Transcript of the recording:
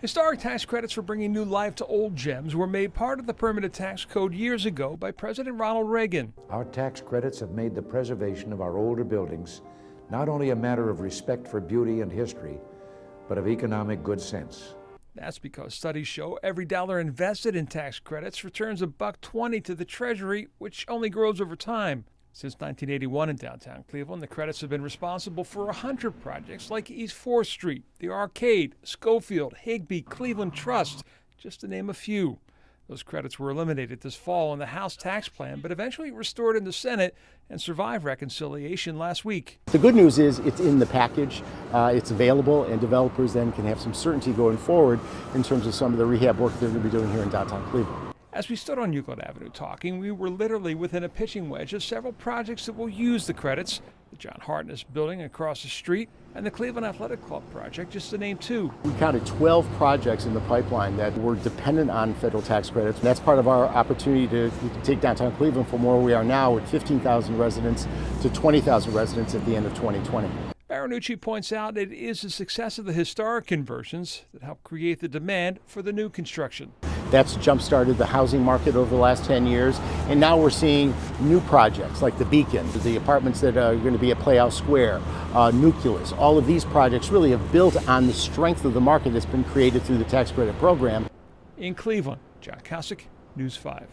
Historic tax credits for bringing new life to old gems were made part of the permanent tax code years ago by President Ronald Reagan. Our tax credits have made the preservation of our older buildings not only a matter of respect for beauty and history, but of economic good sense. That's because studies show every dollar invested in tax credits returns $1.20 to the Treasury, which only grows over time. Since 1981 in downtown Cleveland, the credits have been responsible for 100 projects like East 4th Street, the Arcade, Schofield, Higbee, Cleveland Trust, just to name a few. Those credits were eliminated this fall in the House tax plan, but eventually restored in the Senate and survived reconciliation last week. The good news is it's in the package, it's available, and developers then can have some certainty going forward in terms of some of the rehab work they're going to be doing here in downtown Cleveland. As we stood on Euclid Avenue talking, we were literally within a pitching wedge of several projects that will use the credits. The John Hartness building across the street and the Cleveland Athletic Club project, just to name two. We counted 12 projects in the pipeline that were dependent on federal tax credits. And that's part of our opportunity to take downtown Cleveland from where we are now at 15,000 residents to 20,000 residents at the end of 2020. Marinucci points out it is the success of the historic conversions that helped create the demand for the new construction. That's jump-started the housing market over the last 10 years, and now we're seeing new projects like the Beacon, the apartments that are going to be at Playhouse Square, Nucleus. All of these projects really have built on the strength of the market that's been created through the tax credit program. In Cleveland, John Kosick, News 5.